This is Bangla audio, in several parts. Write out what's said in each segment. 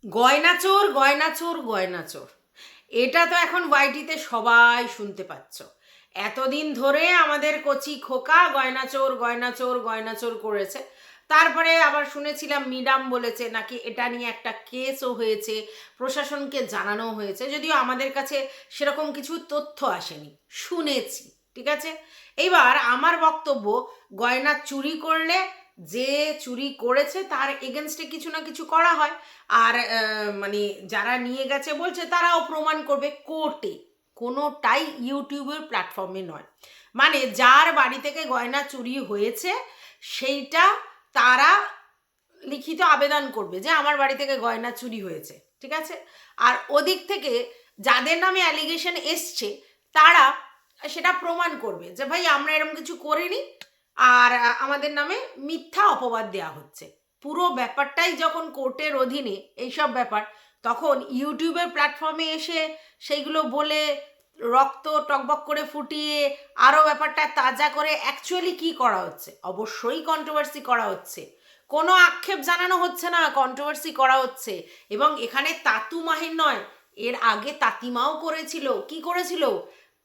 গয়না চোর, গয়না চোর, গয়না চোর, এটা তো এখন ওয়াইটিতে সবাই শুনতে পাচ্ছ। এতদিন ধরে আমাদের কচি খোকা গয়না চোর, গয়না চোর, গয়না চোর করেছে। তারপরে আবার শুনেছিলাম মিডাম বলেছে নাকি এটা নিয়ে একটা কেসও হয়েছে, প্রশাসনকে জানানো হয়েছে, যদিও আমাদের কাছে সেরকম কিছু তথ্য আসেনি, শুনেছি। ঠিক আছে, এইবার আমার বক্তব্য, গয়না চুরি করলে যে চুরি করেছে তার এগেনস্টে কিছু না কিছু করা হয়। আর মানে যারা নিয়ে গেছে বলছে তারাও প্রমাণ করবে কোর্টে, কোনোটাই ইউটিউবের প্ল্যাটফর্মে নয়। মানে যার বাড়ি থেকে গয়না চুরি হয়েছে সেইটা তারা লিখিত আবেদন করবে যে আমার বাড়ি থেকে গয়না চুরি হয়েছে। ঠিক আছে, আর ওদিক থেকে যাদের নামে অ্যালিগেশন এসছে তারা সেটা প্রমাণ করবে যে ভাই আমরা এরকম কিছু করিনি, আর আমাদের নামে মিথ্যা অপবাদ দেওয়া হচ্ছে। পুরো ব্যাপারটাই যখন কোর্টের অধীনে এইসব ব্যাপার, তখন ইউটিউবের প্ল্যাটফর্মে এসে সেইগুলো বলে রক্ত টকবক করে ফুটিয়ে আরও ব্যাপারটা তাজা করে অ্যাকচুয়ালি কি করা হচ্ছে? অবশ্যই কন্ট্রোভার্সি করা হচ্ছে, কোনো আক্ষেপ জানানো হচ্ছে না, কন্ট্রোভার্সি করা হচ্ছে। এবং এখানে তাতু মাহির নয়, এর আগে তাতিমাও করেছিল। কি করেছিল?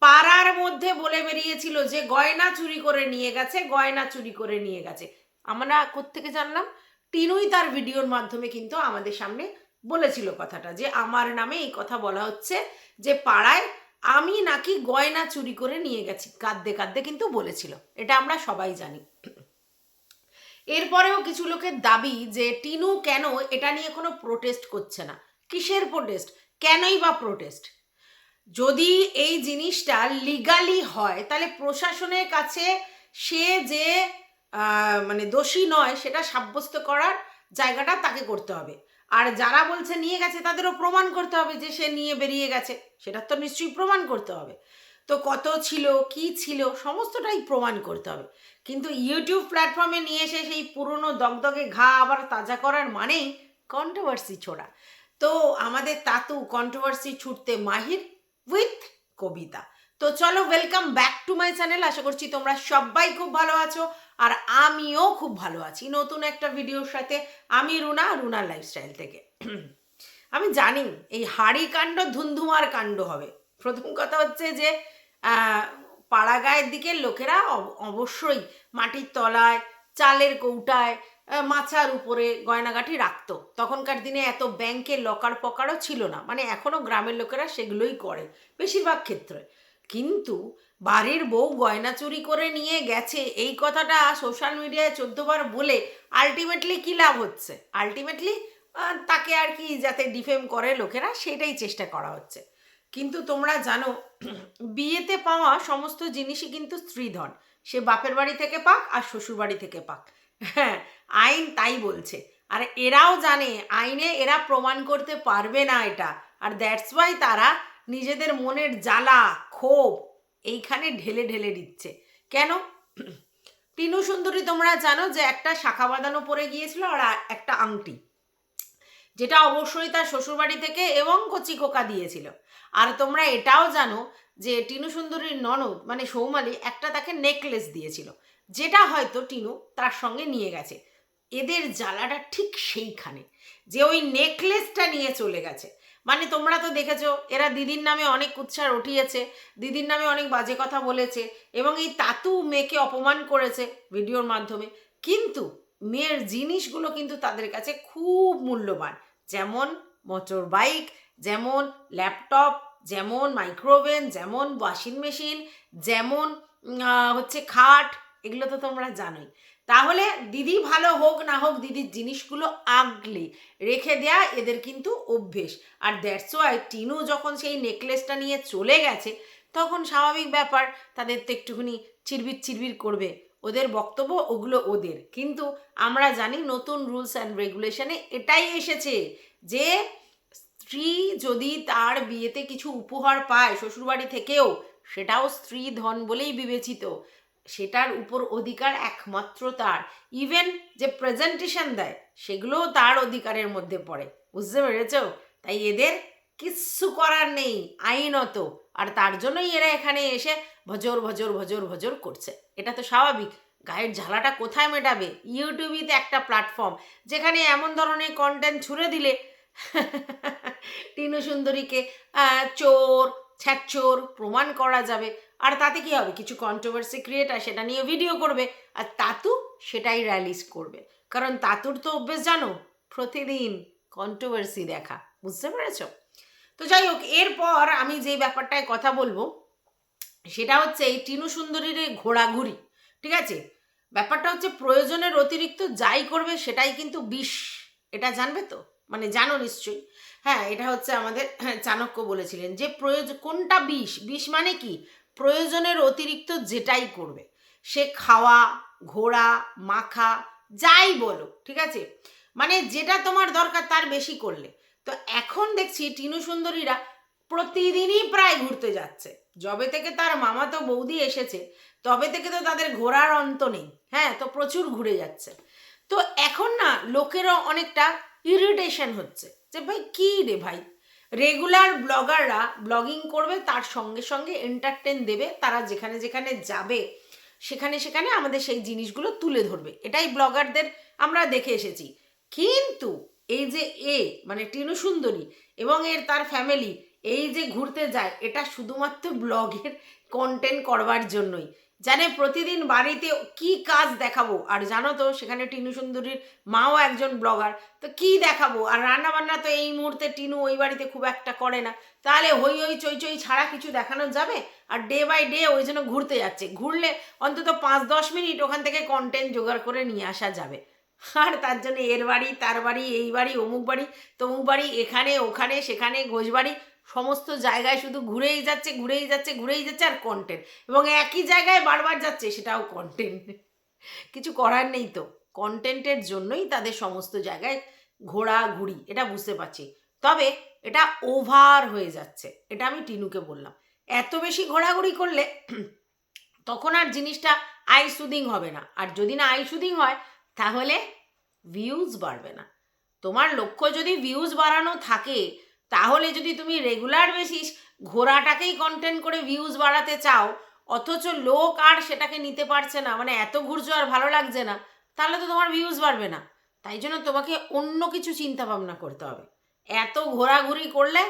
পাড়ার মধ্যে বলে বেরিয়েছিল যে গয়না চুরি করে নিয়ে গেছে, গয়না চুরি করে নিয়ে গেছে। আমরা কোত্থেকে জানলাম? টিনুই তার ভিডিওর মাধ্যমে কিন্তু আমাদের সামনে বলেছিল কথাটা, যে আমার নামে এই কথা বলা হচ্ছে যে পাড়ায় আমি নাকি গয়না চুরি করে নিয়ে গেছি, কাঁদতে কাঁদতে কিন্তু বলেছিল। এটা আমরা সবাই জানি। এরপরেও কিছু লোকের দাবি যে টিনু কেন এটা নিয়ে কোনো প্রোটেস্ট করছে না। কিসের প্রোটেস্ট? কেনই বা প্রোটেস্ট? যদি এই জিনিসটা লিগালি হয় তাহলে প্রশাসনের কাছে সে যে মানে দোষী নয় সেটা সাব্যস্ত করার জায়গাটা তাকে করতে হবে। আর যারা বলছে নিয়ে গেছে তাদেরও প্রমাণ করতে হবে যে সে নিয়ে বেরিয়ে গেছে, সেটা তো নিশ্চয়ই প্রমাণ করতে হবে। তো কত ছিল, কি ছিল, সমস্তটাই প্রমাণ করতে হবে। কিন্তু ইউটিউব প্ল্যাটফর্মে নিয়ে এসে সেই পুরনো দগদগে ঘা আবার তাজা করার মানেই কন্ট্রোভার্সি ছোড়া। তো আমাদের তাতু কন্ট্রোভার্সি ছুটতে মাহির উইথ কবিতা। তো চলো, welcome back to my channel. আশা করছি তোমরা সবাই খুব ভালো আছো, আর আমিও খুব ভালো আছি নতুন একটা ভিডিওর সাথে। আমি রুনা, রুনার লাইফস্টাইল থেকে। আমি জানি এই হাড়ি কাণ্ড ধুন্ধুমার কাণ্ড হবে। প্রথম কথা হচ্ছে যে পাড়াগাঁয়ের দিকের লোকেরা অবশ্যই মাটির তলায়, চালের কৌটায়, মাচার উপরে গয়নাগাটি রাখতো। তখনকার দিনে এত ব্যাংকের লকার পকারও ছিল না, মানে এখনও গ্রামের লোকেরা সেগুলোই করে বেশিরভাগ ক্ষেত্রে। কিন্তু বাড়ির বউ গয়না চুরি করে নিয়ে গেছে এই কথাটা সোশ্যাল মিডিয়ায় 14বার বলে আলটিমেটলি কী লাভ হচ্ছে? আলটিমেটলি তাকে আর কি যাতে ডিফেম করে লোকেরা, সেটাই চেষ্টা করা হচ্ছে। কিন্তু তোমরা জানো, বিয়েতে পাওয়া সমস্ত জিনিসই কিন্তু স্ত্রীধন, সে বাপের বাড়ি থেকে পাক আর শ্বশুর বাড়ি থেকে পাক। হ্যাঁ, আইন তাই বলছে। আর এরাও জানে আইনে এরা প্রমাণ করতে পারবে না এটা, আর দ্যাটস ওয়াই তারা নিজেদের মনের জ্বালা ক্ষোভ এইখানে ঢেলে ঢেলে দিচ্ছে। কেন? টিনু সুন্দরী তোমরা জানো যে একটা শাখা বাঁধানো পরে গিয়েছিল আর একটা আংটি, যেটা অবশ্যই তার শ্বশুরবাড়ি থেকে এবং কচি খোকা দিয়েছিল। আর তোমরা এটাও জানো যে টিনু সুন্দরীর ননদ মানে সৌমালি একটা তাকে নেকলেস দিয়েছিল, যেটা হয়তো টিনু তার সঙ্গে নিয়ে গেছে। এদের জ্বালাটা ঠিক সেইখানে যে ওই নেকলেসটা নিয়ে চলে গেছে। মানে তোমরা তো দেখেছো এরা দিদির নামে অনেক উৎসাহ উঠিয়েছে, দিদির নামে অনেক বাজে কথা বলেছে, এবং এই তাতু মেয়েকে অপমান করেছে ভিডিওর মাধ্যমে। কিন্তু মেয়ের জিনিসগুলো কিন্তু তাদের কাছে খুব মূল্যবান, যেমন মোটর বাইক, যেমন ল্যাপটপ, যেমন মাইক্রোওভেন, যেমন ওয়াশিং মেশিন, যেমন হচ্ছে খাট, এগুলো তো তোমরা জানোই। তাহলে দিদি ভালো হোক না হোক, দিদির জিনিসগুলো আগলে রেখে দেয়া এদের কিন্তু অভ্যেস। আর দ্যাটস ওয়াই টিনু যখন সেই নেকলেসটা নিয়ে চলে গেছে তখন স্বাভাবিক ব্যাপার তাদের তো একটুখানি চিরবির চিরবির করবে। ওদের বক্তব্য ওগুলো ওদের, কিন্তু আমরা জানি নতুন রুলস অ্যান্ড রেগুলেশনে এটাই এসেছে যে স্ত্রী যদি তার বিয়েতে কিছু উপহার পায় শ্বশুরবাড়ি থেকেও, সেটাও স্ত্রী ধন বলেই বিবেচিত, সেটার উপর অধিকার একমাত্র তার। ইভেন যে প্রেজেন্টেশন দেয় সেগুলোও তার অধিকারের মধ্যে পড়ে। বুঝতে পেরেছ? তাই এদের কিচ্ছু করার নেই আইনত, আর তার জন্যই এরা এখানে এসে ভজর ভজর ভজর ভজর করছে। এটা তো স্বাভাবিক। গায়ের ঝালাটা কোথায় মেটাবে? ইউটিউবই তো একটা প্ল্যাটফর্ম যেখানে এমন ধরনের কন্টেন্ট ছুড়ে দিলে টিনু সুন্দরীকে চোর ছ্যাচোর প্রমাণ করা যাবে, আর তাতে কি হবে, কিছু কন্ট্রোভার্সি ক্রিয়েটার সেটা নিয়ে ভিডিও করবে, আর তাতু সেটাই রিলিজ করবে, কারণ তাতুর তো অভ্যেস জানো প্রতিদিন কন্ট্রোভার্সি দেখা, বুঝতে পেরেছো? তো যাই হোক, এরপর আমি যে ব্যাপারটায় কথা বলবো সেটা হচ্ছে এই টিনু সুন্দরীর ঘোরাঘুরি। ঠিক আছে, ব্যাপারটা হচ্ছে প্রয়োজনের অতিরিক্ত যাই করবে সেটাই কিন্তু বিষ, এটা জানবে তো, মানে জানো নিশ্চয়ই। হ্যাঁ, এটা হচ্ছে আমাদের চাণক্য বলেছিলেন যে কোনটা বিষ, বিষ মানে কি, প্রয়োজনের অতিরিক্ত যেটাই করবে, সে খাওয়া, ঘোরা, মাখা, যাই বলো, ঠিক আছে, মানে যেটা তোমার দরকার তার বেশি করলে। তো এখন দেখছি টিনু সুন্দরীরা প্রতিদিনই প্রায় ঘুরতে যাচ্ছে, যবে থেকে তার মামাতো বৌদি এসেছে তবে থেকে তো তাদের ঘোরার অন্ত নেই। হ্যাঁ, তো প্রচুর ঘুরে যাচ্ছে। তো এখন না লোকেরও অনেকটা ইরিটেশন হচ্ছে যে ভাই কী রে ভাই, রেগুলার ব্লগাররা ব্লগিং করবে, তার সঙ্গে সঙ্গে এন্টারটেন দেবে, তারা যেখানে যেখানে যাবে সেখানে সেখানে আমাদের সেই জিনিসগুলো তুলে ধরবে, এটাই ব্লগারদের আমরা দেখে এসেছি। কিন্তু এই যে মানে টিনু সুন্দরী এবং তার ফ্যামিলি এই যে ঘুরতে যায়, এটা শুধুমাত্র ব্লগের কন্টেন্ট করবার জন্যই, জানে প্রতিদিন বাড়িতে কি কাজ দেখাবো। আর জানো তো সেখানে টিনু সুন্দরীর মাও একজন ব্লগার, তো কি দেখাবো, আর রান্না বান্না তো এই মুহূর্তে টিনু ওই বাড়িতে খুব একটা করে না, তাহলে হই হই চই চই ছাড়া কিছু দেখানো যাবে? আর ডে বাই ডে ওই জন্য ঘুরতে যাচ্ছে, ঘুরলে অন্তত 5-10 মিনিট ওখান থেকে কন্টেন্ট জোগাড় করে নিয়ে আসা যাবে। আর তার জন্য এর বাড়ি, তার বাড়ি, এই বাড়ি, অমুক বাড়ি, তমুক বাড়ি, এখানে ওখানে সেখানে ঘোষবাড়ি, সমস্ত জায়গায় শুধু ঘুরেই যাচ্ছে ঘুরেই যাচ্ছে ঘুরেই যাচ্ছে, আর কন্টেন্ট, এবং একই জায়গায় বারবার যাচ্ছে, সেটাও কন্টেন্ট। কিছু করার নেই তো, কন্টেন্টের জন্যই তাদের সমস্ত জায়গায় ঘোরাঘুরি, এটা বুঝতে পারছি। তবে এটা ওভার হয়ে যাচ্ছে, এটা আমি টিনুকে বললাম, এত বেশি ঘোরাঘুরি করলে তখন আর জিনিসটা আই সুদিং হবে না, আর যদি না আই সুদিং হয় তাহলে ভিউজ বাড়বে না। তোমার লক্ষ্য যদি ভিউজ বাড়ানো থাকে, তাহলে যদি তুমি রেগুলার বেসিস ঘোরাটাকেই কন্টেন্ট করে ভিউজ বাড়াতে চাও, অথচ লোক আর সেটাকে নিতে পারছে না, মানে এত ঘুরছো আর ভালো লাগছে না, তাহলে তো তোমার ভিউজ বাড়বে না। তাই জন্য তোমাকে অন্য কিছু চিন্তা ভাবনা করতে হবে, এত ঘোরাঘুরি করলে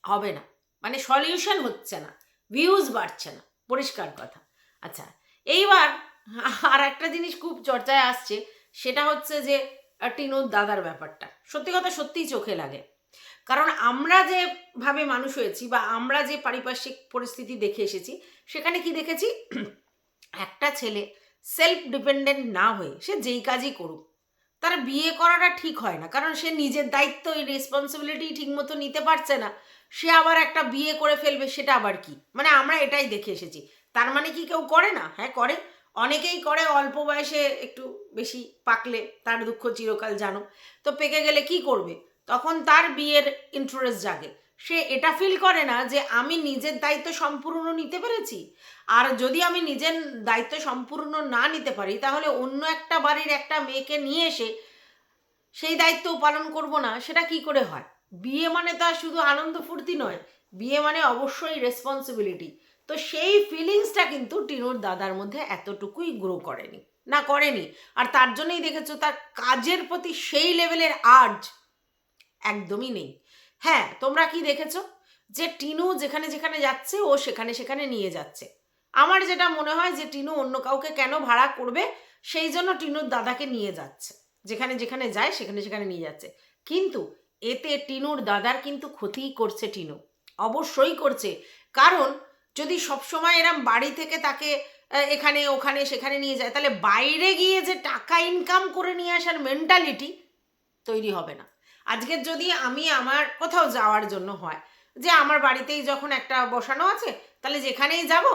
হবে না, মানে সলিউশন হচ্ছে না, ভিউজ বাড়ছে না, পরিষ্কার কথা। আচ্ছা, এইবার আর একটা জিনিস খুব চর্চায় আসছে, সেটা হচ্ছে যে টিনুর দাদার ব্যাপারটা সত্যি কথা সত্যিই চোখে লাগে, কারণ আমরা যেভাবে মানুষ হয়েছি বা আমরা যে পারিপার্শ্বিক পরিস্থিতি দেখে এসেছি, সেখানে কি দেখেছি, একটা ছেলে সেলফ ডিপেন্ডেন্ট না হয়ে সে যেই কাজই করুক, তার বিয়ে করাটা ঠিক হয় না, কারণ সে নিজের দায়িত্ব, এই রেসপন্সিবিলিটি ঠিক মতো নিতে পারছে না, সে আবার একটা বিয়ে করে ফেলবে, সেটা আবার কি, মানে আমরা এটাই দেখে এসেছি। তার মানে কি কেউ করে না? হ্যাঁ করে, অনেকেই করে, অল্প বয়সে একটু বেশি পাকলে তার দুঃখ চিরকাল জানো, তো পেকে গেলে কি করবে, তখন তার বিয়ের ইন্টারেস্ট জাগে, সে এটা ফিল করে না যে আমি নিজের দায়িত্ব সম্পূর্ণ নিতে পেরেছি, আর যদি আমি নিজের দায়িত্ব সম্পূর্ণ না নিতে পারি, তাহলে অন্য একটা বাড়ির একটা মেয়েকে নিয়ে এসে সেই দায়িত্ব পালন করব না, সেটা কি করে হয়? বিয়ে মানে তো আর শুধু আনন্দ ফুর্তি নয়, বিয়ে মানে অবশ্যই রেসপন্সিবিলিটি। তো সেই ফিলিংসটা কিন্তু টিনুর দাদার মধ্যে এতটুকুই গ্রো করেনি, না করেনি, আর তার জন্যই দেখেছো তার কাজের প্রতি সেই লেভেলের আর্জ একদমই নেই। হ্যাঁ, তোমরা কি দেখেছো যে টিনু যেখানে যেখানে যাচ্ছে ও সেখানে সেখানে নিয়ে যাচ্ছে, আমার যেটা মনে হয় যে টিনু অন্য কাউকে কেন ভাড়া করবে, সেই জন্য টিনুর দাদাকে নিয়ে যাচ্ছে, যেখানে যেখানে যায় সেখানে সেখানে নিয়ে যাচ্ছে, কিন্তু এতে টিনুর দাদার কিন্তু ক্ষতিই করছে টিনু, অবশ্যই করছে, কারণ যদি সবসময় এরম বাড়ি থেকে তাকে এখানে ওখানে সেখানে নিয়ে যায়, তাহলে বাইরে গিয়ে যে টাকা ইনকাম করে নিয়ে আসার মেন্টালিটি তৈরি হবে না। আজকের যদি আমি আমার কোথাও যাওয়ার জন্য হয়, যে আমার বাড়িতেই যখন একটা বসানো আছে, তাহলে যেখানেই যাব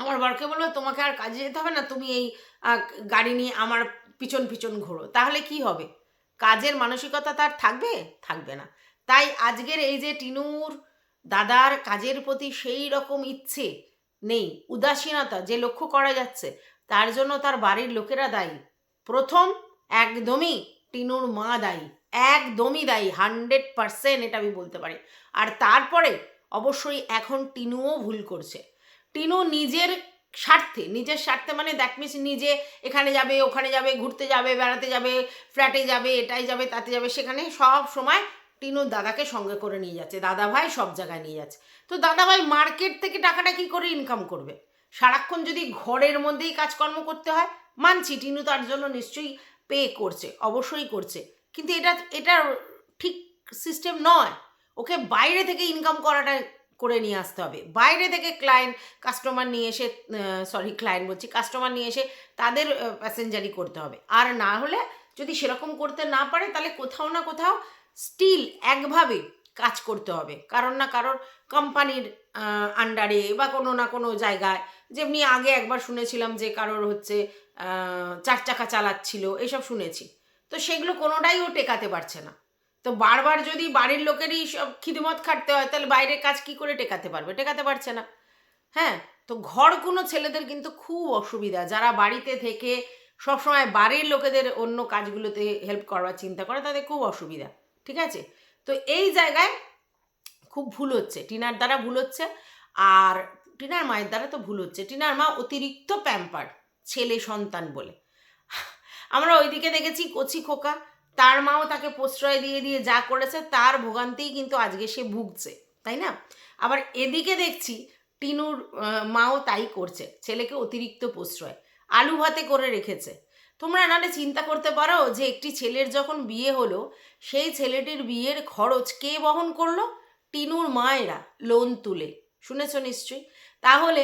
আমার বরকে বলবো তোমাকে আর কাজে যেতে হবে না, তুমি এই গাড়ি নিয়ে আমার পিছন পিছন ঘোরো, তাহলে কি হবে? কাজের মানসিকতা তার থাকবে? থাকবে না। তাই আজকের এই যে টিনুর দাদার কাজের প্রতি সেই রকম ইচ্ছে নেই, উদাসীনতা যে লক্ষ্য করা যাচ্ছে, তার জন্য তার বাড়ির লোকেরা দায়ী। প্রথম একদমই টিনুর মা দায়ী, একদমই দায়ী, 100% এটা আমি বলতে পারি। আর তারপরে অবশ্যই এখন টিনুও ভুল করছে, টিনু নিজের স্বার্থে, নিজের স্বার্থে, মানে দ্যাট মিনস নিজে এখানে যাবে, ওখানে যাবে, ঘুরতে যাবে, বেড়াতে যাবে, ফ্ল্যাটে যাবে, এটাই যাবে, তাতে যাবে, সেখানে সব সময় টিনুর দাদাকে সঙ্গে করে নিয়ে যাচ্ছে, দাদা ভাই সব জায়গায় নিয়ে যাচ্ছে। তো দাদা ভাই মার্কেট থেকে টাকাটা কি করে ইনকাম করবে? সারাক্ষণ যদি ঘরের মধ্যেই কাজকর্ম করতে হয়, মানছি টিনু তার জন্য নিশ্চয়ই পে করছে, অবশ্যই করছে, কিন্তু এটা ঠিক সিস্টেম নয়। ওকে বাইরে থেকে ইনকাম করাটা করে নিয়ে আসতে হবে, বাইরে থেকে কাস্টমার নিয়ে এসে, ক্লায়েন্ট বলছি, কাস্টমার নিয়ে এসে তাদের প্যাসেঞ্জারি করতে হবে। আর না হলে যদি সেরকম করতে না পারে, তাহলে কোথাও না কোথাও স্টিল একভাবে কাজ করতে হবে, কারণ না কারোর কোম্পানির আন্ডারে বা কোনো না কোনো জায়গায়। যেমনি আগে একবার শুনেছিলাম যে কারোর হচ্ছে 4 চাকা চালাচ্ছিল, এসব শুনেছি। তো সেগুলো কোনোটাই ও টেকাতে পারছে না। তো বারবার যদি বাড়ির লোকেরই সব খিদমত খাটতে হয়, তাহলে বাইরের কাজ কি করে টেকাতে পারবে? টেকাতে পারছে না। হ্যাঁ, তো ঘর কোনো ছেলেদের কিন্তু খুব অসুবিধা, যারা বাড়িতে থেকে সবসময় বাড়ির লোকেদের অন্য কাজগুলোতে হেল্প করবার চিন্তা করে, তাদের খুব অসুবিধা। ঠিক আছে? তো এই জায়গায় খুব ভুল হচ্ছে, টিনার দ্বারা ভুল হচ্ছে। আর টিনার মায়ের দ্বারা তো ভুল হচ্ছে। টিনার মা অতিরিক্ত প্যাম্পার ছেলে সন্তান বলে। আমরা ওইদিকে দেখেছি কচি খোকা, তার মাও তাকে প্রশ্রয় দিয়ে দিয়ে যা করেছে, তার ভোগান্তিই কিন্তু আজকে সে ভুগছে, তাই না? আবার এদিকে দেখছি টিনুর মাও তাই করছে, ছেলেকে অতিরিক্ত প্রশ্রয়, আলু ভাতে করে রেখেছে। তোমরা নাহলে চিন্তা করতে পারো যে একটি ছেলের যখন বিয়ে হলো, সেই ছেলেটির বিয়ের খরচ কে বহন করলো? টিনুর মায়েরা লোন তুলে। শুনেছ নিশ্চয়ই? তাহলে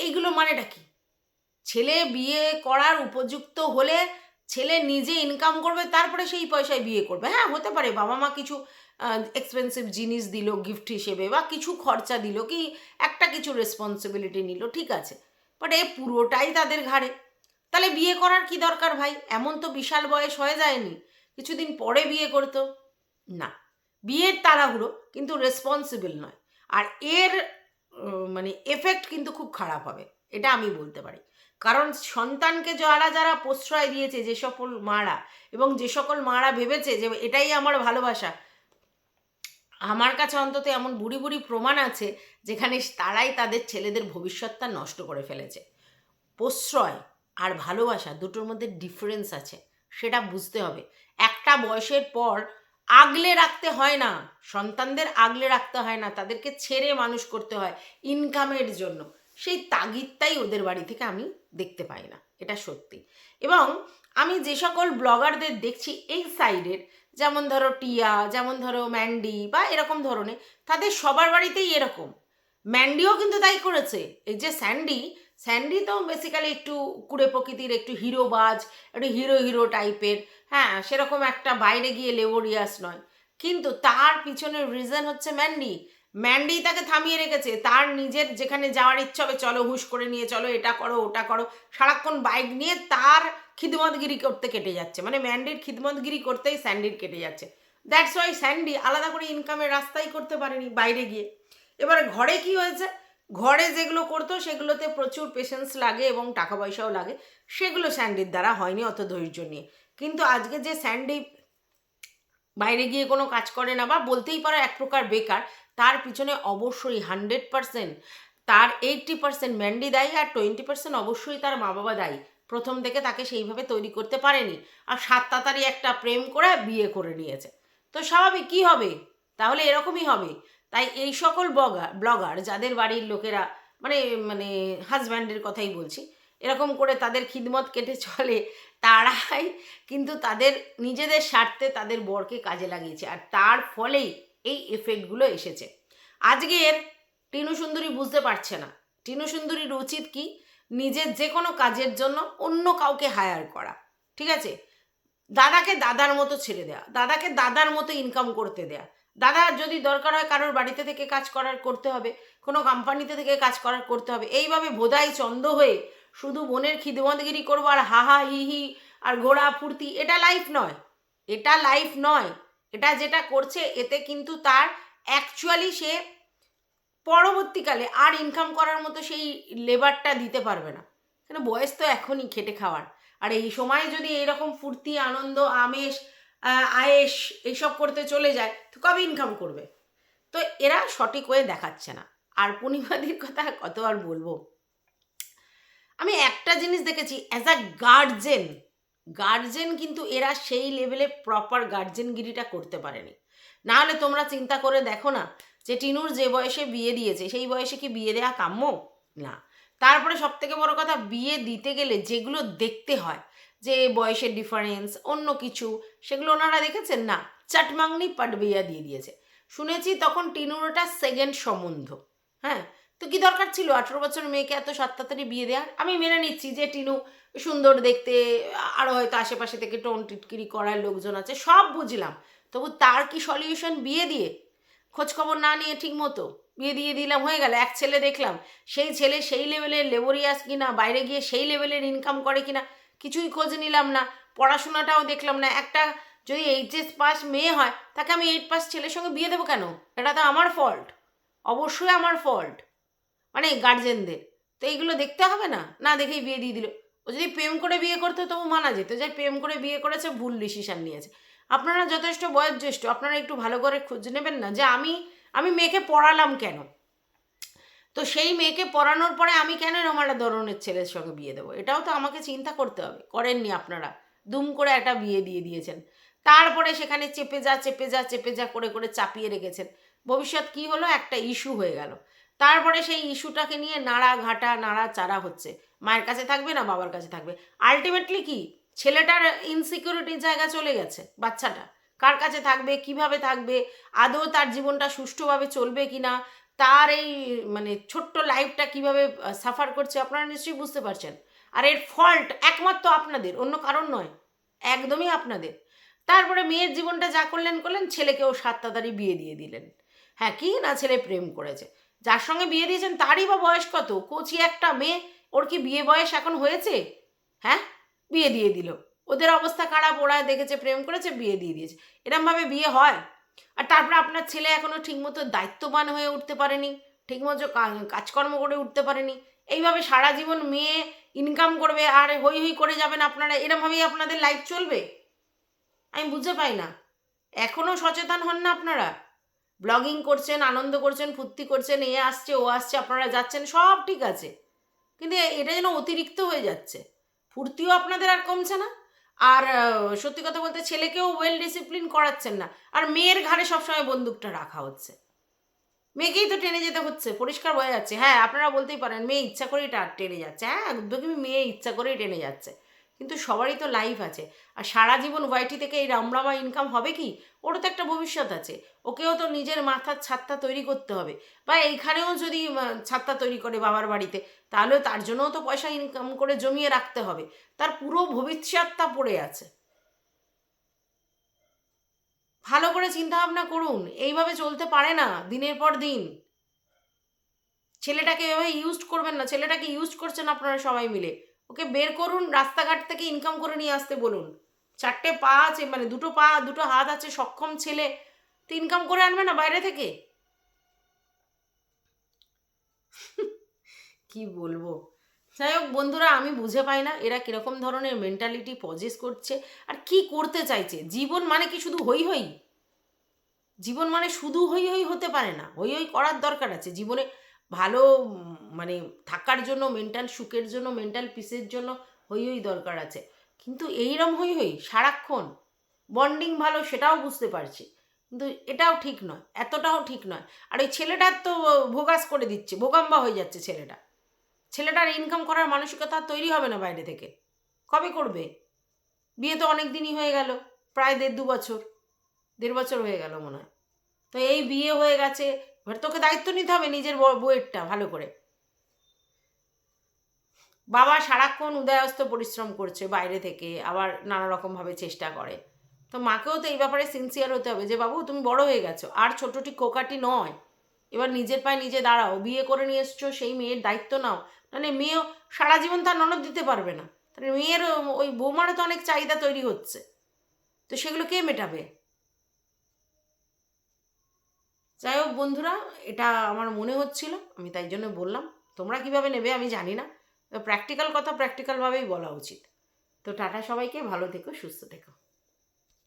এইগুলো মানেটা কি? ছেলে বিয়ে করার উপযুক্ত হলে ছেলে নিজে ইনকাম করবে, তারপরে সেই পয়সায় বিয়ে করবে। হ্যাঁ, হতে পারে বাবা মা কিছু এক্সপেন্সিভ জিনিস দিল গিফট হিসেবে, বা কিছু খরচা দিল, কি একটা কিছু রেসপন্সিবিলিটি নিল, ঠিক আছে, বাট এ পুরোটাই তাদের ঘাড়ে। তাহলে বিয়ে করার কি দরকার ভাই? এমন তো বিশাল বয়স হয়ে যায়নি, কিছুদিন পরে বিয়ে করতো না। বিয়ের তাড়াহুড়ো, কিন্তু রেসপন্সিবল নয়। আর এর মানে এফেক্ট কিন্তু খুব খারাপ হবে, এটা আমি বলতে পারি। কারণ সন্তানকে যারা যারা প্রশ্রয় দিয়েছে, যে সকল মারা, এবং যে সকল মারা ভেবেছে যে এটাই আমার ভালোবাসা, আমার কাছে অন্তত এমন বুড়ি বুড়ি প্রমাণ আছে যেখানে তারাই তাদের ছেলেদের ভবিষ্যৎটা নষ্ট করে ফেলেছে। প্রশ্রয় আর ভালোবাসা দুটোর মধ্যে ডিফারেন্স আছে, সেটা বুঝতে হবে। একটা বয়সের পর আগলে রাখতে হয় না, সন্তানদের আগলে রাখতে হয় না, তাদেরকে ছেড়ে মানুষ করতে হয় ইনকামের জন্য। সেই তাগিদটাই ওদের বাড়ি থেকে আমি দেখতে পাই না, এটা সত্যি। এবং আমি যে সকল ব্লগারদের দেখছি এই সাইডের, যেমন ধরো টিয়া, যেমন ধরো ম্যান্ডি, বা এরকম ধরনের, তাদের সবার বাড়িতেই এরকম। ম্যান্ডিও কিন্তু তাই করেছে। এই যে স্যান্ডি তো বেসিক্যালি একটু কুড়ে প্রকৃতির, একটু হিরোবাজ, একটু হিরো হিরো টাইপের। হ্যাঁ, সেরকম একটা বাইরে গিয়ে লেবোরিয়াস নয়, কিন্তু তার পিছনের রিজন হচ্ছে ম্যান্ডি তাকে থামিয়ে রেখেছে। তার নিজের যেখানে যাওয়ার ইচ্ছা হবে, চলো হুশ করে নিয়ে চলো, এটা করো ওটা করো, সারাক্ষণ বাইক নিয়ে তার খিদমতগিরি করতে কেটে যাচ্ছে, মানে ম্যান্ডির খিদমতগিরি করতেই স্যান্ডির কেটে যাচ্ছে। দ্যাটস ওয়াই স্যান্ডি আলাদা করে ইনকামের রাস্তাই করতে পারেনি বাইরে গিয়ে। এবারে ঘরে কি হয়েছে, ঘরে যেগুলো করতো সেগুলোতে প্রচুর পেশেন্স লাগে এবং টাকা পয়সাও লাগে, সেগুলো স্যান্ডির দ্বারা হয়নি অত ধৈর্য নিয়ে। কিন্তু আজকে যে স্যান্ডি বাইরে গিয়ে কোনো কাজ করে না, বা বলতেই পারো এক প্রকার বেকার, তার পিছনে অবশ্যই 100%, তার 80% ম্যান্ডি দায়ী, আর 20% অবশ্যই তার মা বাবা দায়ী। প্রথম থেকে তাকে সেইভাবে তৈরি করতে পারেনি, আর 7 তাড়াতাড়ি একটা প্রেম করে বিয়ে করে নিয়েছে। তো স্বাভাবিক কী হবে? তাহলে এরকমই হবে। তাই এই সকল ব্লগার যাদের বাড়ির লোকেরা, মানে মানে হাজব্যান্ডের কথাই বলছি, এরকম করে তাদের খিদমত কেটে চলে, তারাই কিন্তু তাদের নিজেদের স্বার্থে তাদের বরকে কাজে লাগিয়েছে, আর তার ফলেই এই এফেক্টগুলো এসেছে। আজকের টিনু সুন্দরী বুঝতে পারছে না, টিনু সুন্দরীর উচিত কি, নিজের যে কোনো কাজের জন্য অন্য কাউকে হায়ার করা। ঠিক আছে? দাদাকে দাদার মতো ছেড়ে দেওয়া, দাদাকে দাদার মতো ইনকাম করতে দেয়া। দাদা যদি দরকার হয় কারোর বাড়িতে থেকে কাজ করার করতে হবে, কোনো কোম্পানিতে থেকে কাজ করার করতে হবে। এইভাবে ভোদাই চন্দ হয়ে শুধু বোনের খিদমতগিরি করবো আর হাহা হি হি আর ঘোড়া ফুর্তি, এটা লাইফ নয়, এটা লাইফ নয়। এটা যেটা করছে, এতে কিন্তু তার অ্যাকচুয়ালি সে পরবর্তীকালে আর ইনকাম করার মতো সেই লেবারটা দিতে পারবে না, কেন বয়স তো এখনই খেটে খাওয়ার। আর এই সময় যদি এইরকম ফুর্তি আনন্দ আমেশ আয়েস এইসব করতে চলে যায়, তো কবে ইনকাম করবে? তো এরা সঠিক ওয়ে দেখাচ্ছে না। আর পূর্ণিমাদির কথা কত আর বলবো, আমি একটা জিনিস দেখেছি, অ্যাজ আ গার্জেন কিন্তু এরা সেই লেভেলে প্রপার গার্জেনগিরিটা করতে পারেনি। না হলে তোমরা চিন্তা করে দেখো না, যে টিনুর যে বয়সে বিয়ে দিয়েছে সেই বয়সে কি বিয়ে দেওয়া কাম্য? না। তারপরে সব থেকে বড় কথা, বিয়ে দিতে গেলে যেগুলো দেখতে হয়, যে বয়সের ডিফারেন্স অন্য কিছু, সেগুলো ওনারা দেখেছেন না, চাটমাংনি পাট বিয়া দিয়ে দিয়েছে। শুনেছি তখন টিনুর ওটা সেকেন্ড সম্বন্ধ। হ্যাঁ, তো কি দরকার ছিল 18 বছর মেয়েকে এত তাড়াতাড়ি বিয়ে দেওয়ার? আমি মেনে নিচ্ছি যে টিনু সুন্দর দেখতে, আরও হয়তো আশেপাশে থেকে টোন টিটকিরি করার লোকজন আছে, সব বুঝলাম, তবু তার কি সলিউশন বিয়ে দিয়ে? খোঁজখবর না নিয়ে ঠিক মতো বিয়ে দিয়ে দিলাম, হয়ে গেল। এক ছেলে দেখলাম, সেই ছেলে সেই লেভেলের লেবরিয়াস কিনা, বাইরে গিয়ে সেই লেভেলের ইনকাম করে কিনা, কিছুই খোঁজ নিলাম না, পড়াশোনাটাও দেখলাম না। একটা যদি এইচএস পাস মেয়ে হয়, তাকে আমি 8 পাস ছেলের সঙ্গে বিয়ে দেবো কেন? এটা তো আমার ফল্ট, অবশ্যই আমার ফল্ট, মানে গার্জেনদের। তো এইগুলো দেখতে হবে না, না দেখেই বিয়ে দিয়ে দিল। ও যদি প্রেম করে বিয়ে করতো তবু মানা যেত, যে প্রেম করে বিয়ে করেছে, ভুল ডিসিশান নিয়েছে। আপনারা যথেষ্ট বয়োজ্যেষ্ঠ, আপনারা একটু ভালো করে খোঁজ নেবেন না, যে আমি মেয়েকে পড়ালাম কেন? তো সেই মেয়েকে পড়ানোর পরে আমি কেন এরকম একটা ধরনের ছেলের সঙ্গে বিয়ে দেবো? এটাও তো আমাকে চিন্তা করতে হবে। করেননি আপনারা, দুম করে একটা বিয়ে দিয়ে দিয়েছেন। তারপরে সেখানে চেপে যা করে চাপিয়ে রেখেছেন। ভবিষ্যৎ কি হলো? একটা ইস্যু হয়ে গেল। তারপরে সেই ইস্যুটাকে নিয়ে নাড়াচাড়া হচ্ছে। মায়ের কাছে থাকবে না বাবার কাছে থাকবে। আলটিমেটলি কি, ছেলেটার ইনসিকিউরিটির জায়গা চলে গেছে। বাচ্চাটা কার কাছে থাকবে, কিভাবে থাকবে, আদৌ তার জীবনটা সুষ্ঠুভাবে চলবে কিনা, তার এই মানে ছোট্ট লাইফটা কিভাবে সাফার করছে, আপনারা নিশ্চয়ই বুঝতে পারছেন। আর এর ফল্ট একমাত্র আপনাদের, অন্য কারণ নয়, একদমই আপনাদের। তারপরে মেয়ের জীবনটা যা করলেন, ছেলেকেও 7 তাড়াতাড়ি বিয়ে দিয়ে দিলেন। হ্যাঁ, কি না ছেলে প্রেম করেছে, যার সঙ্গে বিয়ে দিয়েছেন তারই বা বয়স কত? কচি একটা মেয়ে, ওর কি বিয়ে বয়স এখন হয়েছে? হ্যাঁ, বিয়ে দিয়ে দিল। ওদের অবস্থা খারাপ, ওরা দেখেছে প্রেম করেছে, বিয়ে দিয়ে দিয়েছে। এরমভাবে বিয়ে হয়? আর তারপরে আপনার ছেলে এখনো ঠিকমতো দায়িত্ববান হয়ে উঠতে পারেনি, ঠিকমতো কাজকর্ম করে উঠতে পারেনি। এইভাবে সারা জীবন মেয়ে ইনকাম করবে আর হই হই করে যাবেন আপনারা, এরমভাবেই আপনাদের লাইফ চলবে? আমি বুঝতে পাই না, এখনও সচেতন হন না আপনারা। ব্লগিং করছেন, আনন্দ করছেন, ফুর্তি করছেন, এ আসছে ও আসছে, আপনারা যাচ্ছেন, সব ঠিক আছে, কিন্তু এটা যেন অতিরিক্ত হয়ে যাচ্ছে। ফুর্তিও আপনাদের আর কমছে না, আর সত্যি কথা বলতে ছেলেকেও ওয়েল ডিসিপ্লিন করাচ্ছেন না, আর মেয়ের ঘাড়ে সবসময় বন্দুকটা রাখা হচ্ছে। মেয়েকেই তো টেনে যেতে হচ্ছে, পরিষ্কার বোঝা যাচ্ছে। হ্যাঁ, আপনারা বলতেই পারেন মেয়ে ইচ্ছা করেই টেনে যাচ্ছে, হ্যাঁ একদমই মেয়ে ইচ্ছা করেই টেনে যাচ্ছে, কিন্তু সবারই তো লাইফ আছে। আর সারা জীবন ওয়াইটি থেকে এই রামরামা ইনকাম হবে কি? ওরও তো একটা ভবিষ্যৎ আছে, ওকেও তো নিজের মাথার ছাদটা তৈরি করতে হবে। বা এইখানেও যদি ছাদটা তৈরি করে বাবার বাড়িতে, তাহলেও তার জন্যও তো পয়সা ইনকাম করে জমিয়ে রাখতে হবে, তার পুরো ভবিষ্যৎটা পড়ে আছে। ভালো করে চিন্তা ভাবনা করুন, এইভাবে চলতে পারে না দিনের পর দিন। ছেলেটাকে এভাবে ইউজ করবেন না, ছেলেটাকে ইউজ করছেন আপনারা সবাই মিলে। ওকে বের করুন, রাস্তাঘাট থেকে ইনকাম করে নিয়ে আসতে বলুন। 4টে পা আছে, মানে 2টো পা 2টো হাত আছে, সক্ষম ছেলে, তো ইনকাম করে আনবে না বাইরে থেকে? কি বলবো? যাই হোক বন্ধুরা, আমি বুঝে পাই না এরা কিরকম ধরনের মেন্টালিটি পজেস করছে আর কি করতে চাইছে। জীবন মানে কি শুধু হই হই? জীবন মানে শুধু হই হই হতে পারে না, হই হই করার দরকার আছে জীবনে। ভালো মানে থাকার জন্য, মেন্টাল সুখের জন্য, মেন্টাল পিসের জন্য হই হই দরকার আছে। কিন্তু এইরম হই হই সারাক্ষণ, বন্ডিং ভালো সেটাও বুঝতে পারছি, কিন্তু এটাও ঠিক নয়, এতটাও ঠিক নয়। আর ওই ছেলেটার তো ভোগাস করে দিচ্ছে, ভোগাম্বা হয়ে যাচ্ছে ছেলেটা। ছেলেটার ইনকাম করার মানসিকতা তৈরি হবে না বাইরে থেকে, কবে করবে? বিয়ে তো অনেক দিনই হয়ে গেল, প্রায় 1.5-2 বছর, 1.5 বছর হয়ে গেল মনে হয়। তো এই বিয়ে হয়ে গেছে, এবার তোকে দায়িত্ব নিতে হবে নিজের বউয়েরটা ভালো করে। বাবা সারাক্ষণ উদয়াস্ত পরিশ্রম করছে বাইরে থেকে, আবার নানা রকমভাবে চেষ্টা করে। তো মাকেও তো এই ব্যাপারে সিনসিয়ার হতে হবে, যে বাবু তুমি বড় হয়ে গেছো, আর ছোটটি খোকাটি নয়, এবার নিজের পায়ে নিজে দাঁড়াও, বিয়ে করে নিয়ে এসছো, সেই মেয়ের দায়িত্ব নাও। মানে মেয়েও সারা জীবন তার ননদ দিতে পারবে না, তাহলে মেয়ের ওই বৌমারও তো অনেক চাহিদা তৈরি হচ্ছে, তো সেগুলো কে মেটাবে? যাই হোক বন্ধুরা, এটা আমার মনে হচ্ছিল, আমি তাই জন্য বললাম। তোমরা কিভাবে নেবে আমি জানি না, প্র্যাকটিক্যাল কথা প্র্যাকটিক্যালভাবেই বলা উচিত। তো টাটা সবাইকে, ভালো থেকো, সুস্থ থেকো।